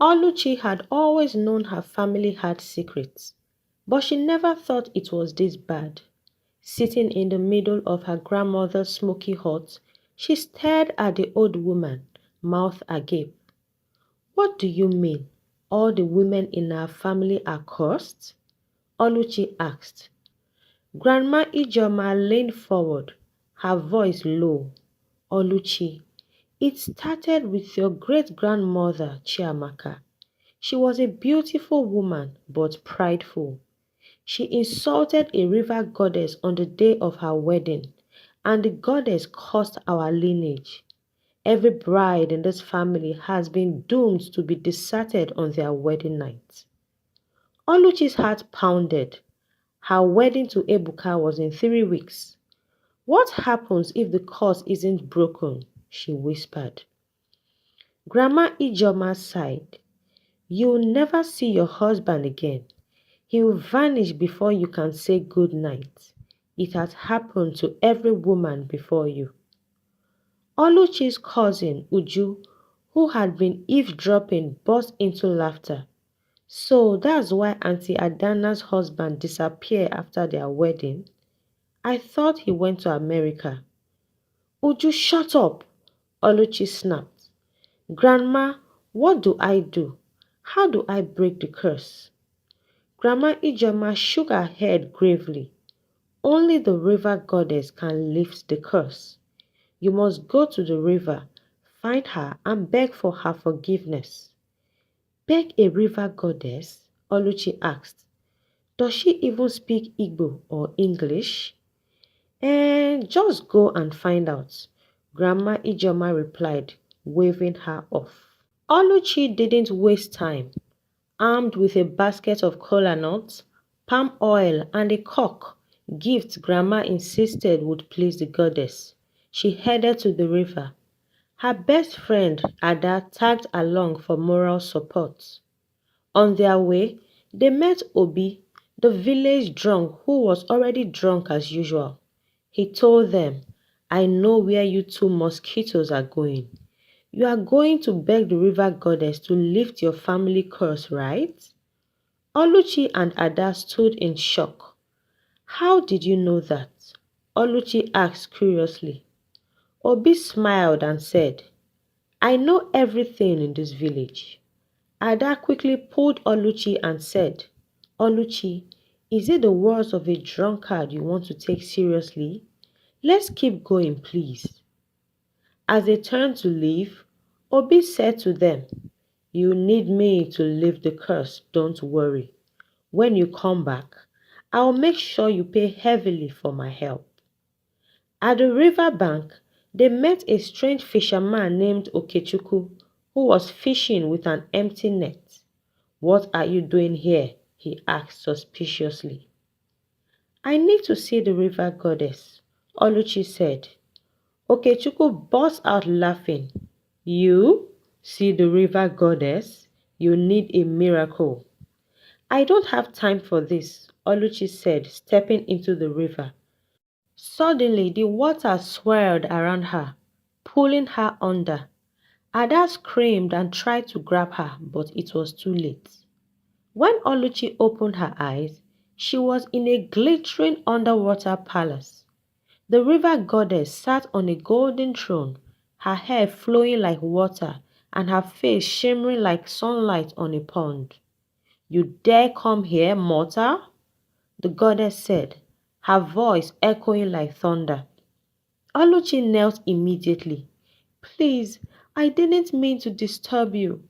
Oluchi had always known her family had secrets, but she never thought it was this bad. Sitting in the middle of her grandmother's smoky hut, she stared at the old woman, mouth agape. What do you mean? All the women in our family are cursed? Oluchi asked. Grandma Ijoma leaned forward, her voice low. Oluchi, it started with your great-grandmother, Chiamaka. She was a beautiful woman, but prideful. She insulted a river goddess on the day of her wedding, and the goddess cursed our lineage. Every bride in this family has been doomed to be deserted on their wedding night. Oluchi's heart pounded. Her wedding to Ebuka was in 3 weeks. What happens if the curse isn't broken? She whispered. Grandma Ijoma sighed. You'll never see your husband again. He will vanish before you can say good night. It has happened to every woman before you. Oluchi's cousin, Uju, who had been eavesdropping, burst into laughter. So that's why Auntie Adana's husband disappeared after their wedding? I thought he went to America. Uju, shut up! Oluchi snapped. Grandma, what do I do? How do I break the curse? Grandma Ijoma shook her head gravely. Only the river goddess can lift the curse. You must go to the river, find her, and beg for her forgiveness. Beg a river goddess? Oluchi asked. Does she even speak Igbo or English? Just go and find out, Grandma Ijoma replied, waving her off. Oluchi didn't waste time. Armed with a basket of kola nuts, palm oil, and a cock, gifts Grandma insisted would please the goddess, she headed to the river. Her best friend, Ada, tagged along for moral support. On their way, they met Obi, the village drunk who was already drunk as usual. He told them, I know where you two mosquitoes are going. You are going to beg the river goddess to lift your family curse, right? Oluchi and Ada stood in shock. How did you know that? Oluchi asked curiously. Obi smiled and said, I know everything in this village. Ada quickly pulled Oluchi and said, Oluchi, is it the words of a drunkard you want to take seriously? Let's keep going, please. As they turned to leave, Obi said to them, You need me to lift the curse, don't worry. When you come back, I'll make sure you pay heavily for my help. At the river bank, they met a strange fisherman named Okechukwu, who was fishing with an empty net. What are you doing here? He asked suspiciously. I need to see the river goddess, Oluchi said. Okechukwu burst out laughing. You? See the river goddess? You need a miracle. I don't have time for this, Oluchi said, stepping into the river. Suddenly, the water swirled around her, pulling her under. Ada screamed and tried to grab her, but it was too late. When Oluchi opened her eyes, she was in a glittering underwater palace. The river goddess sat on a golden throne, her hair flowing like water and her face shimmering like sunlight on a pond. You dare come here, mortal? The goddess said, her voice echoing like thunder. Oluchi knelt immediately. Please, I didn't mean to disturb you.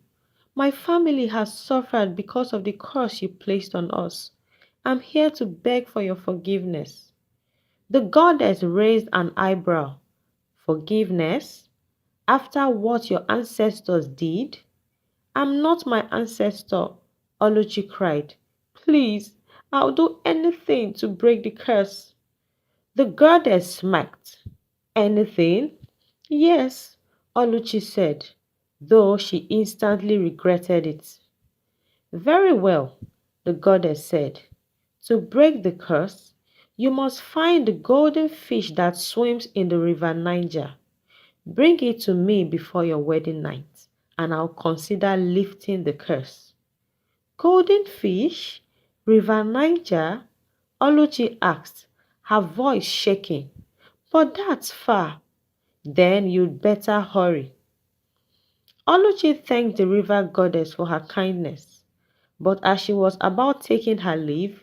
My family has suffered because of the curse you placed on us. I'm here to beg for your forgiveness. The goddess raised an eyebrow. Forgiveness? After what your ancestors did? I'm not my ancestor, Oluchi cried. Please, I'll do anything to break the curse. The goddess smirked. Anything? Yes, Oluchi said, though she instantly regretted it. Very well, the goddess said. To break the curse, you must find the golden fish that swims in the river Niger. Bring it to me before your wedding night. and I'll consider lifting the curse. Golden fish? River Niger? Oluchi asked, her voice shaking. But that's far. Then you'd better hurry. Oluchi thanked the river goddess for her kindness, but as she was about taking her leave,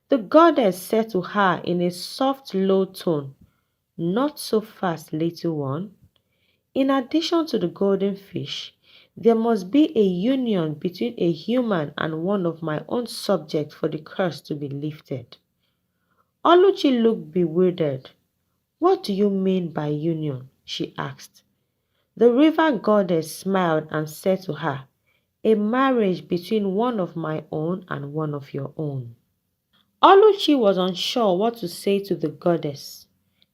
the goddess said to her in a soft, low tone, not so fast, little one. In addition to the golden fish, there must be a union between a human and one of my own subjects for the curse to be lifted. Oluchi looked bewildered. What do you mean by union? She asked. The river goddess smiled and said to her, a marriage between one of my own and one of your own. Oluchi was unsure what to say to the goddess.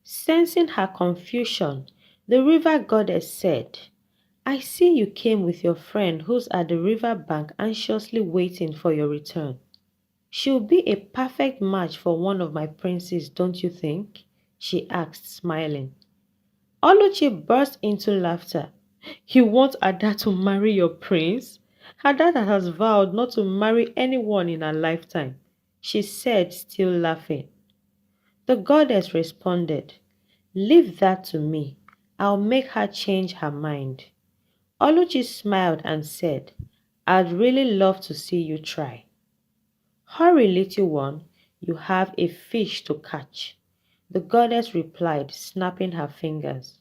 Sensing her confusion, the river goddess said, I see you came with your friend who's at the river bank anxiously waiting for your return. She'll be a perfect match for one of my princes, don't you think? She asked, smiling. Oluchi burst into laughter. You want Ada to marry your prince? Ada has vowed not to marry anyone in her lifetime, she said, still laughing. The goddess responded, leave that to me. I'll make her change her mind. Oluchi smiled and said, I'd really love to see you try. Hurry, little one, you have a fish to catch. The goddess replied, snapping her fingers.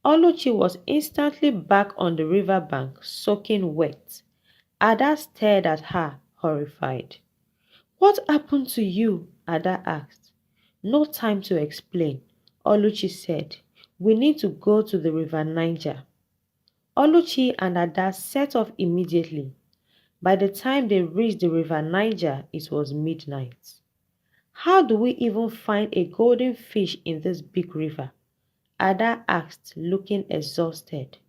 Oluchi was instantly back on the river bank, soaking wet. Ada stared at her, horrified. What happened to you? Ada asked. No time to explain, Oluchi said. We need to go to the river Niger. Oluchi and Ada set off immediately. By the time they reached the river Niger, it was midnight. How do we even find a golden fish in this big river? Ada asked, looking exhausted.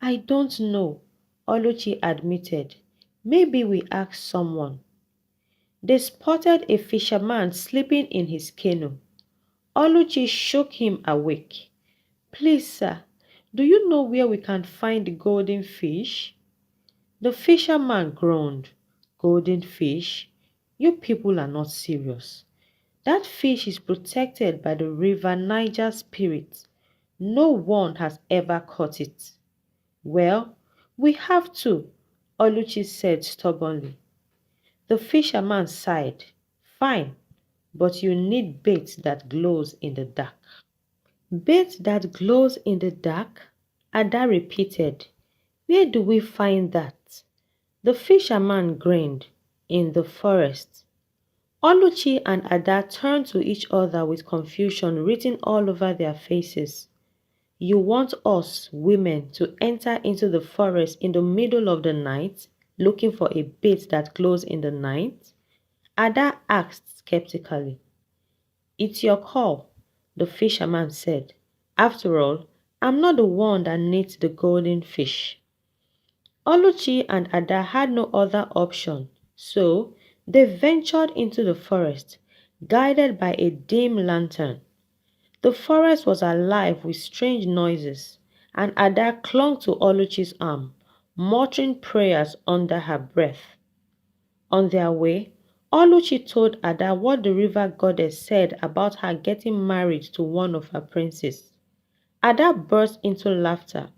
I don't know, Oluchi admitted. Maybe we ask someone. They spotted a fisherman sleeping in his canoe. Oluchi shook him awake. Please, sir, do you know where we can find the golden fish? The fisherman groaned. Golden fish? You people are not serious. That fish is protected by the river Niger spirit. No one has ever caught it. Well, we have to, Oluchi said stubbornly. The fisherman sighed. Fine, but you need bait that glows in the dark. Bait that glows in the dark? Ada repeated. Where do we find that? The fisherman grinned. In the forest. Oluchi and Ada turned to each other with confusion written all over their faces. You want us, women, to enter into the forest in the middle of the night, looking for a bait that glows in the night? Ada asked skeptically. It's your call, the fisherman said. After all, I'm not the one that needs the golden fish. Oluchi and Ada had no other option, so they ventured into the forest, guided by a dim lantern. The forest was alive with strange noises, and Ada clung to Oluchi's arm, muttering prayers under her breath. On their way, Oluchi told Ada what the river goddess said about her getting married to one of her princes. Ada burst into laughter,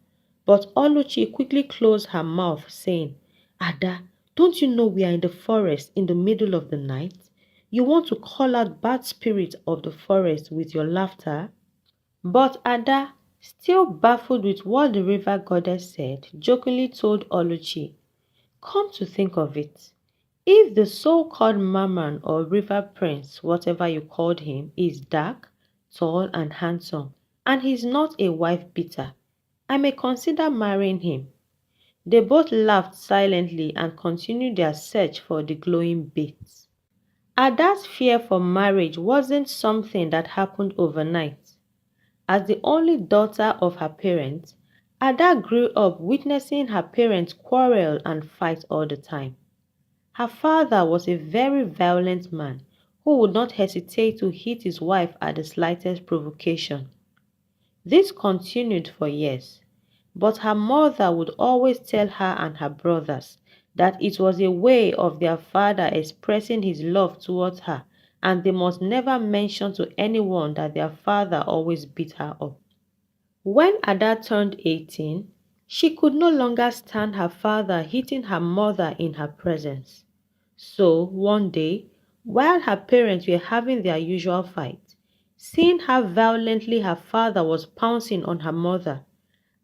but Oluchi quickly closed her mouth, saying, Ada, don't you know we are in the forest in the middle of the night? You want to call out bad spirits of the forest with your laughter? But Ada, still baffled with what the river goddess said, jokingly told Oluchi, come to think of it, if the so-called Merman or river prince, whatever you called him, is dark, tall and handsome, and he's not a wife-beater, I may consider marrying him. They both laughed silently and continued their search for the glowing bits. Ada's fear for marriage wasn't something that happened overnight. As the only daughter of her parents, Ada grew up witnessing her parents quarrel and fight all the time. Her father was a very violent man who would not hesitate to hit his wife at the slightest provocation. This continued for years. but her mother would always tell her and her brothers that it was a way of their father expressing his love towards her, and they must never mention to anyone that their father always beat her up. When Ada turned 18, she could no longer stand her father hitting her mother in her presence. So, one day, while her parents were having their usual fight, seeing how violently her father was pouncing on her mother,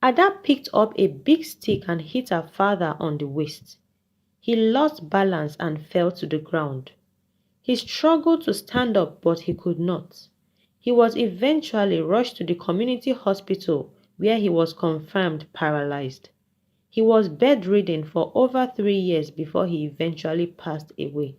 Ada picked up a big stick and hit her father on the waist. He lost balance and fell to the ground. He struggled to stand up, but he could not. He was eventually rushed to the community hospital where he was confirmed paralyzed. He was bedridden for over 3 years before he eventually passed away.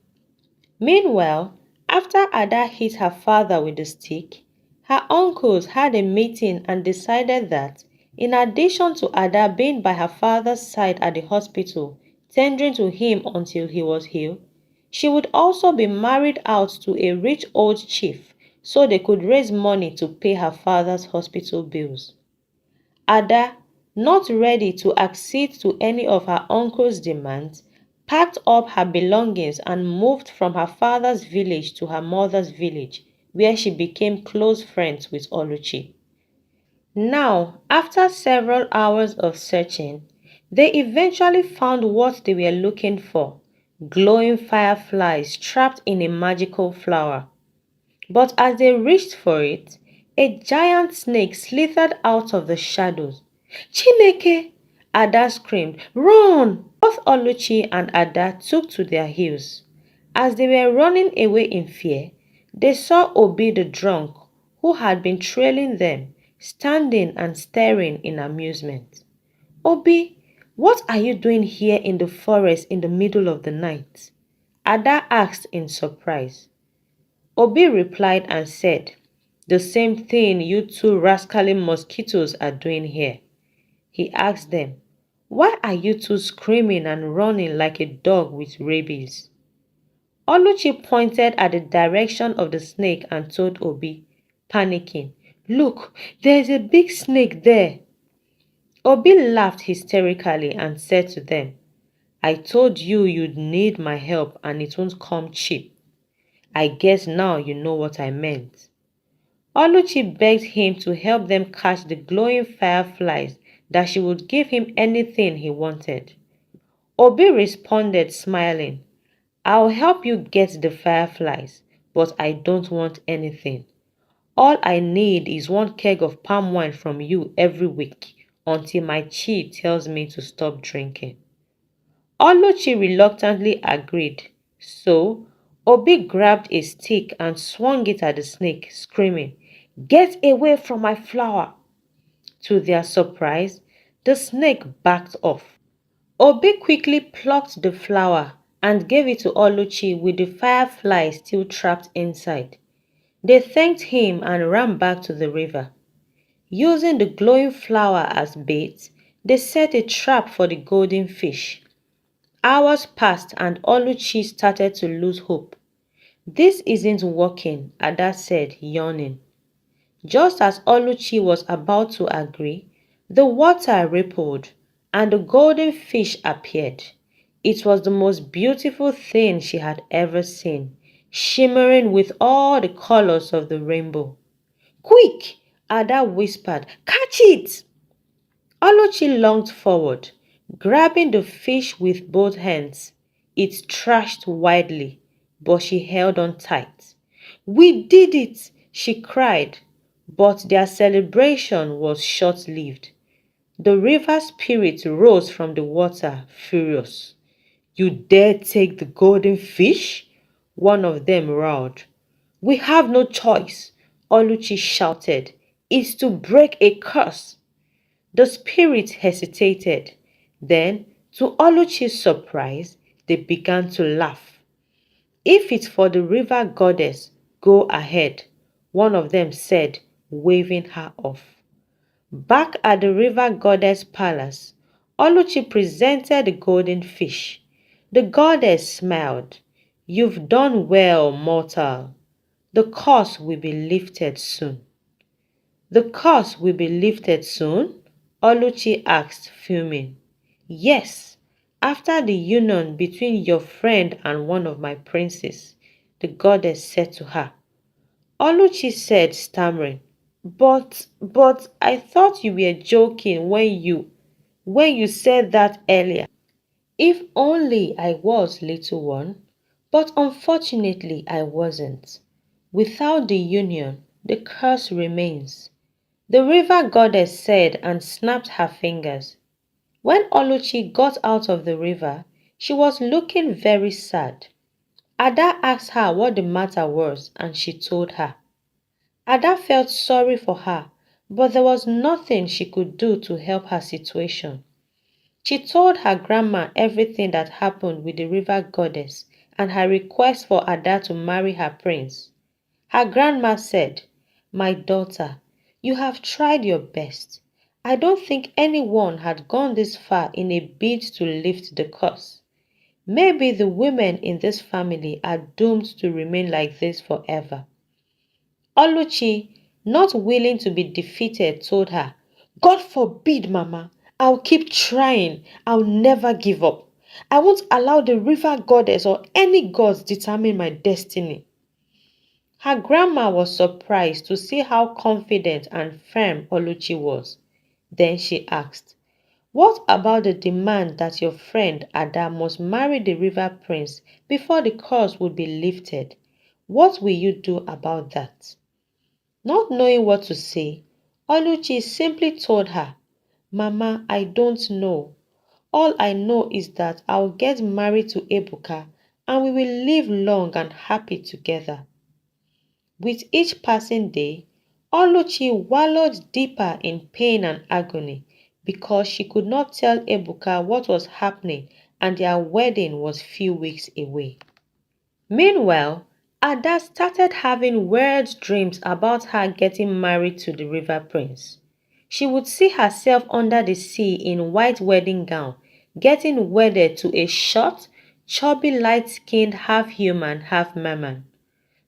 Meanwhile, after Ada hit her father with the stick, her uncles had a meeting and decided that, in addition to Ada being by her father's side at the hospital, tendering to him until he was healed, she would also be married out to a rich old chief so they could raise money to pay her father's hospital bills. Ada, not ready to accede to any of her uncle's demands, packed up her belongings and moved from her father's village to her mother's village, where she became close friends with Oluchi. Now, after several hours of searching, they eventually found what they were looking for: glowing fireflies trapped in a magical flower. But as they reached for it, a giant snake slithered out of the shadows. Chineke! Ada screamed, "Run!" Both Oluchi and Ada took to their heels. As they were running away in fear, they saw Obi the drunk, who had been trailing them, standing and staring in amusement. "Obi, what are you doing here in the forest in the middle of the night?" Ada asked in surprise. Obi replied and said, "The same thing you two rascally mosquitoes are doing here." He asked them, "Why are you two screaming and running like a dog with rabies?" Oluchi pointed at the direction of the snake and told Obi, panicking, "Look, there is a big snake there." Obi laughed hysterically and said to them, "I told you you'd need my help and it won't come cheap. I guess now you know what I meant." Oluchi begged him to help them catch the glowing fireflies, that she would give him anything he wanted. Obi responded, smiling, "I'll help you get the fireflies, but I don't want anything. All I need is one keg of palm wine from you every week until my chief tells me to stop drinking." Oluchi reluctantly agreed, so Obi grabbed a stick and swung it at the snake, screaming, "Get away from my flower!" To their surprise, the snake backed off. Obi quickly plucked the flower and gave it to Oluchi with the firefly still trapped inside. They thanked him and ran back to the river. Using the glowing flower as bait, they set a trap for the golden fish. Hours passed and Oluchi started to lose hope. "This isn't working," Ada said, yawning. Just as Oluchi was about to agree, the water rippled and the golden fish appeared. It was the most beautiful thing she had ever seen, shimmering with all the colors of the rainbow. "Quick!" Ada whispered. "Catch it!" Oluchi lunged forward, grabbing the fish with both hands. It thrashed wildly, but she held on tight. "We did it!" she cried, but their celebration was short-lived. The river spirit rose from the water, furious. "You dare take the golden fish?" one of them roared. "We have no choice," Oluchi shouted. "It's to break a curse." The spirit hesitated. Then, to Oluchi's surprise, they began to laugh. "If it's for the river goddess, go ahead," one of them said, waving her off. Back at the river goddess palace, Oluchi presented the golden fish. The goddess smiled. "You've done well, mortal. The curse will be lifted soon." "The curse will be lifted soon?" Oluchi asked, fuming. Yes, after the union between your friend and one of my princes, the goddess said to her. Oluchi said, stammering, but I thought you were joking when you said that earlier. If only I was, little one. But unfortunately I wasn't. Without the union, the curse remains. The river goddess said and snapped her fingers. When Oluchi got out of the river, she was looking very sad. Ada asked her what the matter was and she told her. Ada felt sorry for her, but there was nothing she could do to help her situation. She told her grandma everything that happened with the river goddess and her request for Ada to marry her prince. Her grandma said, my daughter, you have tried your best. I don't think anyone had gone this far in a bid to lift the curse. Maybe the women in this family are doomed to remain like this forever. Oluchi, not willing to be defeated, told her, God forbid, Mama. I'll keep trying. I'll never give up. I won't allow the river goddess or any gods determine my destiny. Her grandma was surprised to see how confident and firm Oluchi was. Then she asked, what about the demand that your friend Ada must marry the river prince before the curse would be lifted? What will you do about that? Not knowing what to say, Oluchi simply told her, Mama, I don't know. All I know is that I'll get married to Ebuka and we will live long and happy together. With each passing day, Oluchi wallowed deeper in pain and agony because she could not tell Ebuka what was happening and their wedding was few weeks away. Meanwhile, Ada started having weird dreams about her getting married to the river prince. She would see herself under the sea in white wedding gown, getting wedded to a short, chubby, light-skinned half-human, half-merman.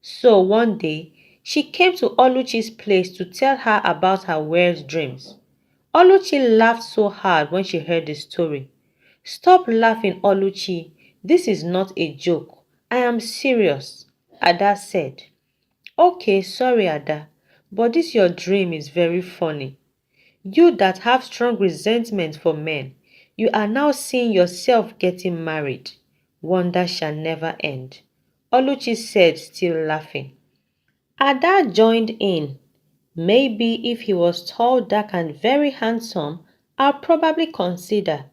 So one day, she came to Oluchi's place to tell her about her weird dreams. Oluchi laughed so hard when she heard the story. Stop laughing, Oluchi. This is not a joke. I am serious, Ada said. Okay, sorry, Ada, but this your dream is very funny. You that have strong resentment for men, you are now seeing yourself getting married. Wonder shall never end. Oluchi said, still laughing. Ada joined in. Maybe if he was tall, dark, and very handsome, I'll probably consider.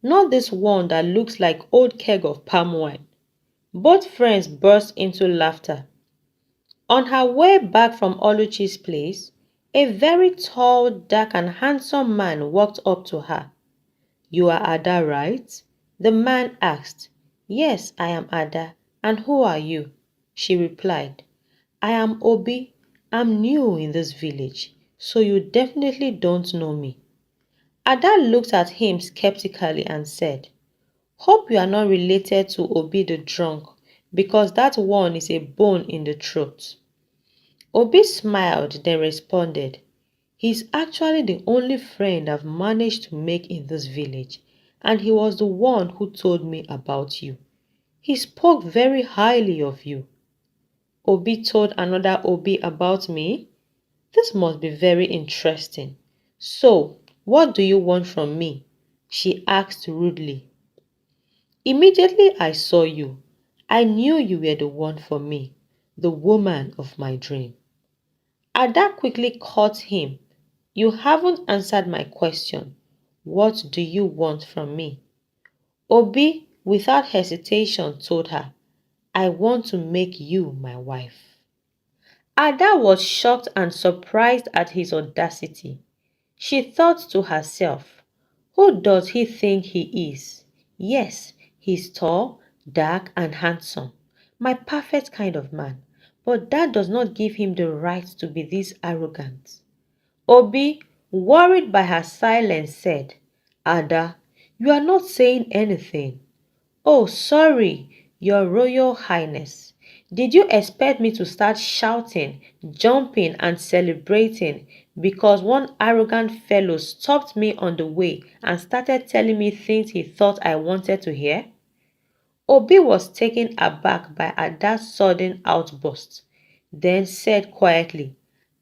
Not this one that looks like old keg of palm wine. Both friends burst into laughter. On her way back from Oluchi's place, a very tall, dark, and handsome man walked up to her. You are Ada, right? The man asked. Yes, I am Ada. And who are you? She replied. I am Obi. I'm new in this village, so you definitely don't know me. Ada looked at him skeptically and said, Hope you are not related to Obi the drunk, because that one is a bone in the throat. Obi smiled, then responded, He's actually the only friend I've managed to make in this village, and he was the one who told me about you. He spoke very highly of you. Obi told another Obi about me? This must be very interesting. So, what do you want from me? She asked rudely. Immediately I saw you. I knew you were the one for me, the woman of my dream. Ada quickly caught him. You haven't answered my question. What do you want from me? Obi, without hesitation, told her, I want to make you my wife. Ada was shocked and surprised at his audacity. She thought to herself, who does he think he is? Yes, he's tall, dark, and handsome. My perfect kind of man. But that does not give him the right to be this arrogant. Obi, worried by her silence, said, Ada, you are not saying anything. Oh, sorry, Your Royal Highness. Did you expect me to start shouting, jumping, and celebrating because one arrogant fellow stopped me on the way and started telling me things he thought I wanted to hear? Obi was taken aback by Ada's sudden outburst, then said quietly,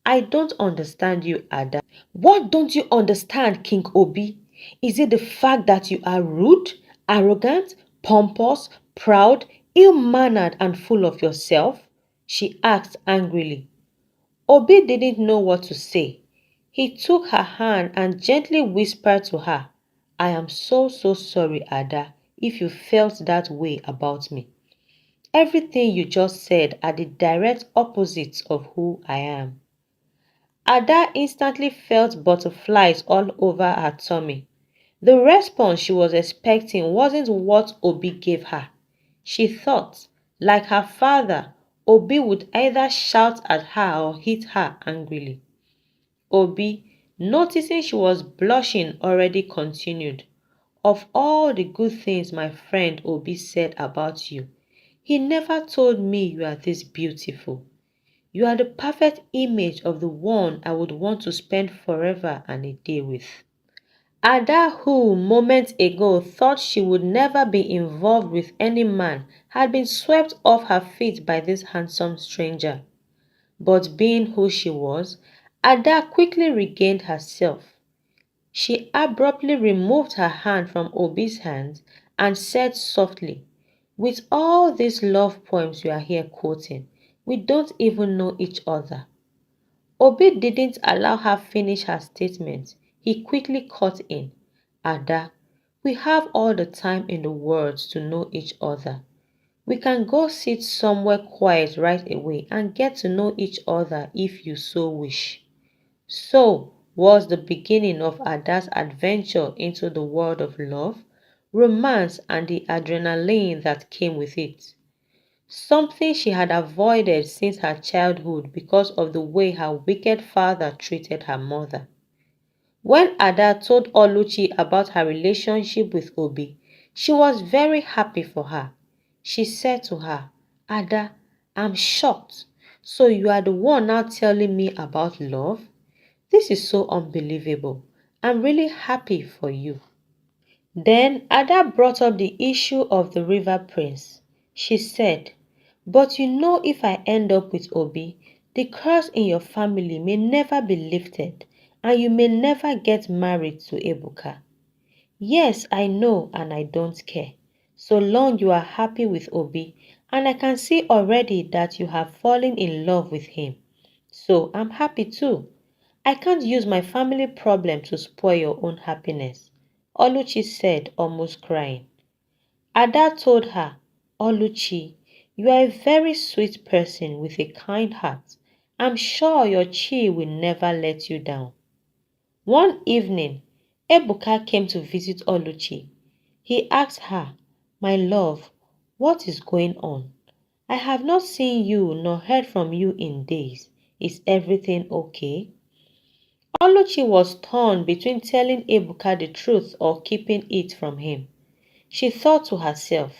I don't understand you, Ada. What don't you understand, King Obi? Is it the fact that you are rude, arrogant, pompous, proud, ill mannered, and full of yourself? She asked angrily. Obi didn't know what to say. He took her hand and gently whispered to her, I am so sorry, Ada, if you felt that way about me. Everything you just said are the direct opposites of who I am. Ada instantly felt butterflies all over her tummy. The response she was expecting wasn't what Obi gave her. She thought, like her father, Obi would either shout at her or hit her angrily. Obi, noticing she was blushing, already continued. Of all the good things my friend Obi said about you, he never told me you are this beautiful. You are the perfect image of the one I would want to spend forever and a day with. Ada, who moments ago thought she would never be involved with any man, had been swept off her feet by this handsome stranger. But being who she was, Ada quickly regained herself. She abruptly removed her hand from Obi's hand and said softly, with all these love poems you are here quoting, we don't even know each other. Obi didn't allow her finish her statement. He quickly cut in. Ada, we have all the time in the world to know each other. We can go sit somewhere quiet right away and get to know each other if you so wish. So was the beginning of Ada's adventure into the world of love, romance, and the adrenaline that came with it. Something she had avoided since her childhood because of the way her wicked father treated her mother. When Ada told Oluchi about her relationship with Obi, she was very happy for her. She said to her, Ada, I'm shocked. So you are the one now telling me about love? This is so unbelievable. I'm really happy for you. Then Ada brought up the issue of the river prince. She said, but you know if I end up with Obi, the curse in your family may never be lifted and you may never get married to Ebuka. Yes, I know and I don't care. So long you are happy with Obi and I can see already that you have fallen in love with him. So I'm happy too. I can't use my family problem to spoil your own happiness, Oluchi said, almost crying. Ada told her, Oluchi, you are a very sweet person with a kind heart. I'm sure your chi will never let you down. One evening, Ebuka came to visit Oluchi. He asked her, my love, what is going on? I have not seen you nor heard from you in days. Is everything okay? Oluchi was torn between telling Ebuka the truth or keeping it from him. She thought to herself,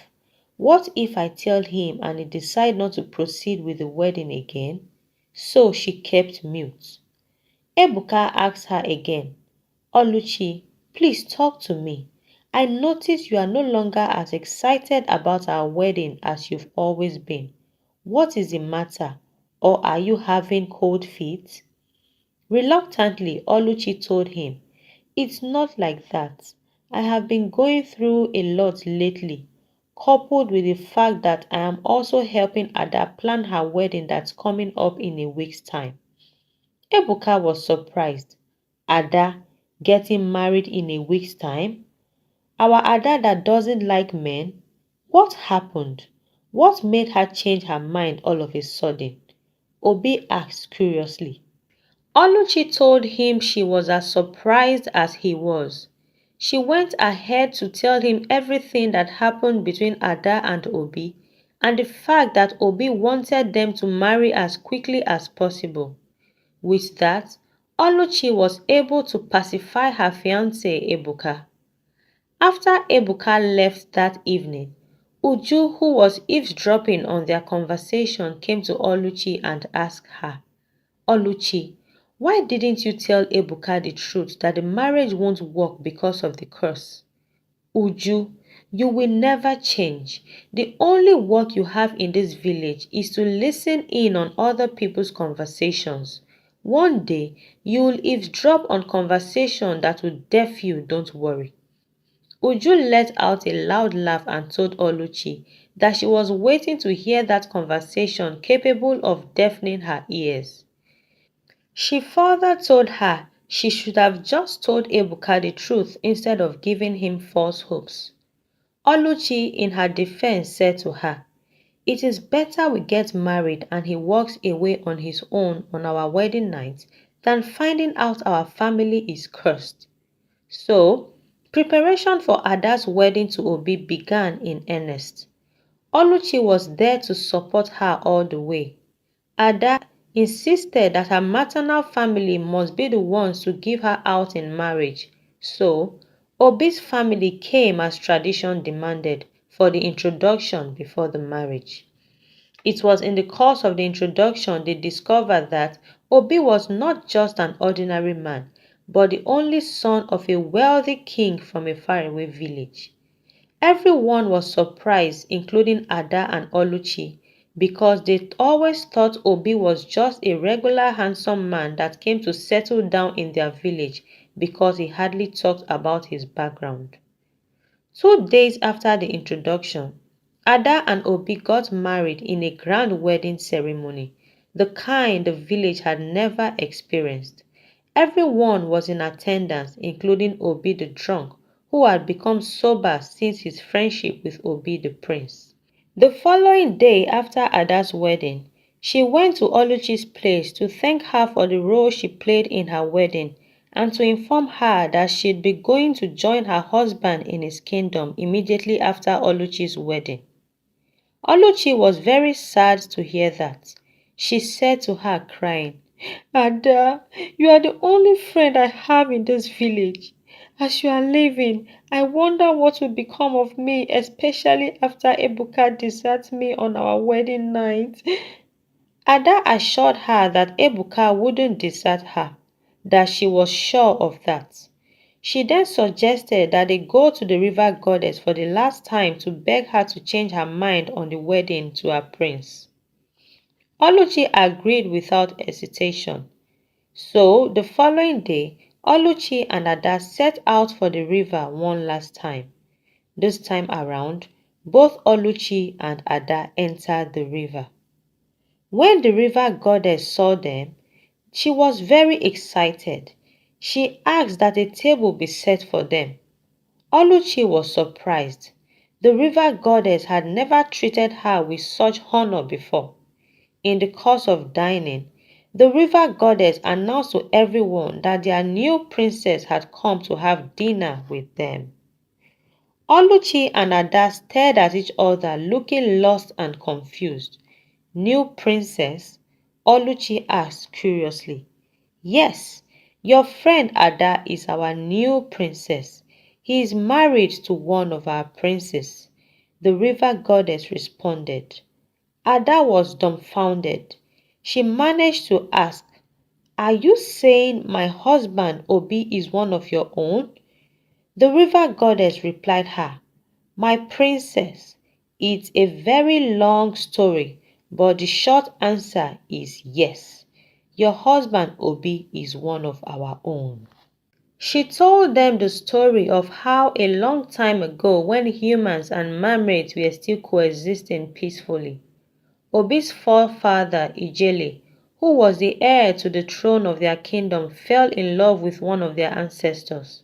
what if I tell him and he decide not to proceed with the wedding again? So she kept mute. Ebuka asked her again, Oluchi, please talk to me. I notice you are no longer as excited about our wedding as you've always been. What is the matter? Or are you having cold feet? Reluctantly, Oluchi told him, it's not like that. I have been going through a lot lately, coupled with the fact that I am also helping Ada plan her wedding that's coming up in a week's time. Ebuka was surprised. Ada getting married in a week's time? Our Ada that doesn't like men? What happened? What made her change her mind all of a sudden? Obi asked curiously. Oluchi told him she was as surprised as he was. She went ahead to tell him everything that happened between Ada and Obi and the fact that Obi wanted them to marry as quickly as possible. With that, Oluchi was able to pacify her fiancé Ebuka. After Ebuka left that evening, Uju, who was eavesdropping on their conversation, came to Oluchi and asked her, Oluchi, Why didn't you tell Ebuka the truth that the marriage won't work because of the curse? Uju, you will never change. The only work you have in this village is to listen in on other people's conversations. One day, you'll eavesdrop on conversation that will deaf you, don't worry. Uju let out a loud laugh and told Oluchi that she was waiting to hear that conversation capable of deafening her ears. She further told her she should have just told Ebuka the truth instead of giving him false hopes. Oluchi, in her defense, said to her, "It is better we get married and he walks away on his own on our wedding night than finding out our family is cursed." So, preparation for Ada's wedding to Obi began in earnest. Oluchi was there to support her all the way. Ada insisted that her maternal family must be the ones to give her out in marriage, so Obi's family came as tradition demanded for the introduction before the marriage. It was in the course of the introduction they discovered that Obi was not just an ordinary man, but the only son of a wealthy king from a faraway village. Everyone was surprised, including Ada and Oluchi, because they always thought Obi was just a regular handsome man that came to settle down in their village because he hardly talked about his background. 2 days after the introduction, Ada and Obi got married in a grand wedding ceremony, the kind the village had never experienced. Everyone was in attendance, including Obi the drunk, who had become sober since his friendship with Obi the prince. The following day after Ada's wedding, she went to Oluchi's place to thank her for the role she played in her wedding and to inform her that she'd be going to join her husband in his kingdom immediately after Oluchi's wedding. Oluchi was very sad to hear that. She said to her, crying, "Ada, you are the only friend I have in this village. As you are leaving, I wonder what will become of me, especially after Ebuka deserts me on our wedding night." Ada assured her that Ebuka wouldn't desert her, that she was sure of that. She then suggested that they go to the river goddess for the last time to beg her to change her mind on the wedding to her prince. Oluchi agreed without hesitation. So the following day, Oluchi and Ada set out for the river one last time. This time around, both Oluchi and Ada entered the river. When the river goddess saw them, she was very excited. She asked that a table be set for them. Oluchi was surprised. The river goddess had never treated her with such honor before. In the course of dining, the river goddess announced to everyone that their new princess had come to have dinner with them. Oluchi and Ada stared at each other, looking lost and confused. "New princess?" Oluchi asked curiously. "Yes, your friend Ada is our new princess. He is married to one of our princes," the river goddess responded. Ada was dumbfounded. She managed to ask, "Are you saying my husband Obi is one of your own?" The river goddess replied her, "My princess, it's a very long story, but the short answer is yes. Your husband Obi is one of our own." She told them the story of how a long time ago when humans and mermaids were still coexisting peacefully, Obi's forefather Ijele, who was the heir to the throne of their kingdom, fell in love with one of their ancestors.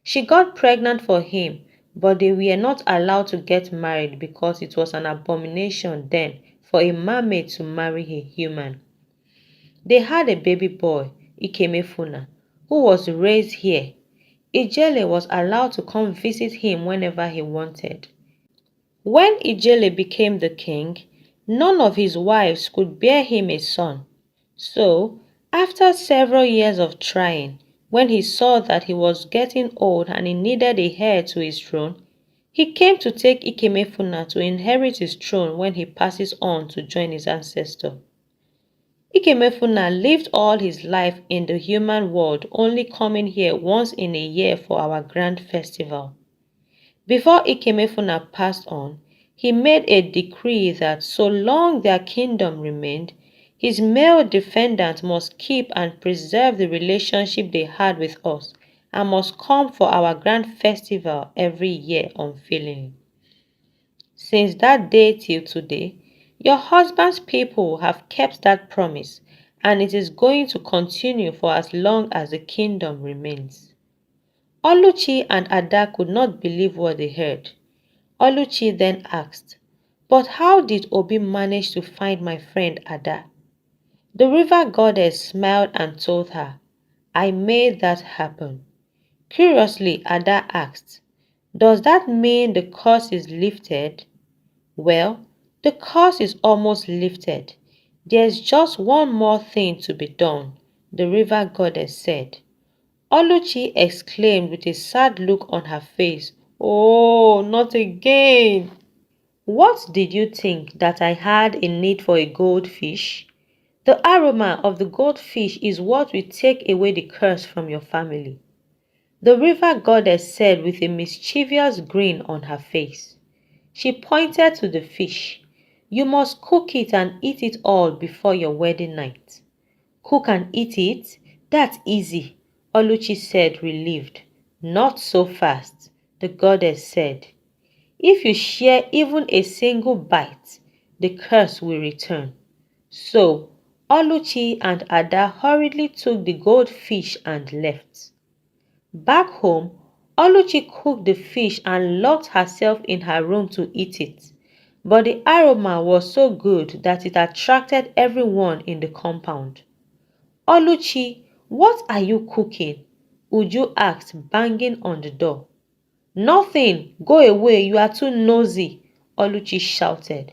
She got pregnant for him, but they were not allowed to get married because it was an abomination then for a mermaid to marry a human. They had a baby boy, Ikemefuna, who was raised here. Ijele was allowed to come visit him whenever he wanted. When Ijele became the king, none of his wives could bear him a son. So, after several years of trying, when he saw that he was getting old and he needed a heir to his throne, he came to take Ikemefuna to inherit his throne when he passes on to join his ancestor. Ikemefuna lived all his life in the human world, only coming here once in a year for our grand festival. Before Ikemefuna passed on, he made a decree that so long their kingdom remained, his male defendants must keep and preserve the relationship they had with us and must come for our grand festival every year unfailingly. Since that day till today, your husband's people have kept that promise, and it is going to continue for as long as the kingdom remains. Oluchi and Ada could not believe what they heard. Oluchi then asked, "But how did Obi manage to find my friend Ada?" The river goddess smiled and told her, "I made that happen." Curiously, Ada asked, "Does that mean the curse is lifted?" "Well, the curse is almost lifted. There's just one more thing to be done," the river goddess said. Oluchi exclaimed with a sad look on her face, "Oh, not again!" "What did you think, that I had a need for a goldfish? The aroma of the goldfish is what will take away the curse from your family," the river goddess said with a mischievous grin on her face. She pointed to the fish. "You must cook it and eat it all before your wedding night." "Cook and eat it? That's easy," Oluchi said, relieved. "Not so fast," the goddess said. "If you share even a single bite, the curse will return." So, Oluchi and Ada hurriedly took the goldfish and left. Back home, Oluchi cooked the fish and locked herself in her room to eat it. But the aroma was so good that it attracted everyone in the compound. "Oluchi, what are you cooking?" Uju asked, banging on the door. "Nothing. Go away, you are too nosy," Oluchi shouted.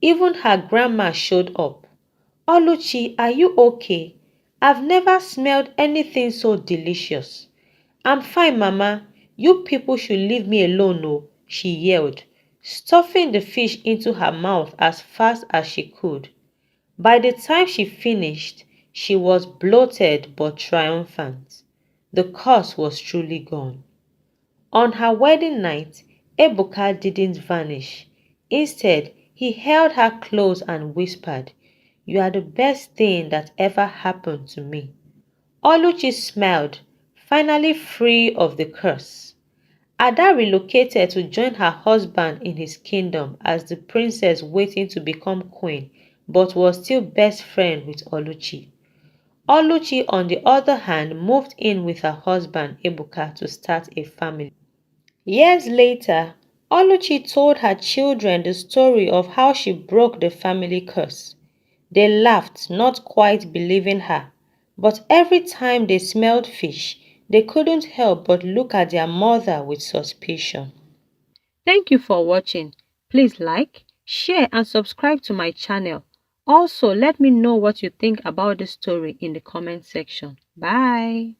Even her grandma showed up. "Oluchi, are you okay? I've never smelled anything so delicious." "I'm fine, Mama. You people should leave me alone, oh," she yelled, stuffing the fish into her mouth as fast as she could. By the time she finished, she was bloated but triumphant. The curse was truly gone. On her wedding night, Ebuka didn't vanish. Instead, he held her close and whispered, "You are the best thing that ever happened to me." Oluchi smiled, finally free of the curse. Ada relocated to join her husband in his kingdom as the princess waiting to become queen, but was still best friend with Oluchi. Oluchi, on the other hand, moved in with her husband Ebuka to start a family. Years later, Oluchi told her children the story of how she broke the family curse. They laughed, not quite believing her, but every time they smelled fish, they couldn't help but look at their mother with suspicion. Thank you for watching. Please like, share and subscribe to my channel. Also, let me know what you think about this story in the comment section. Bye.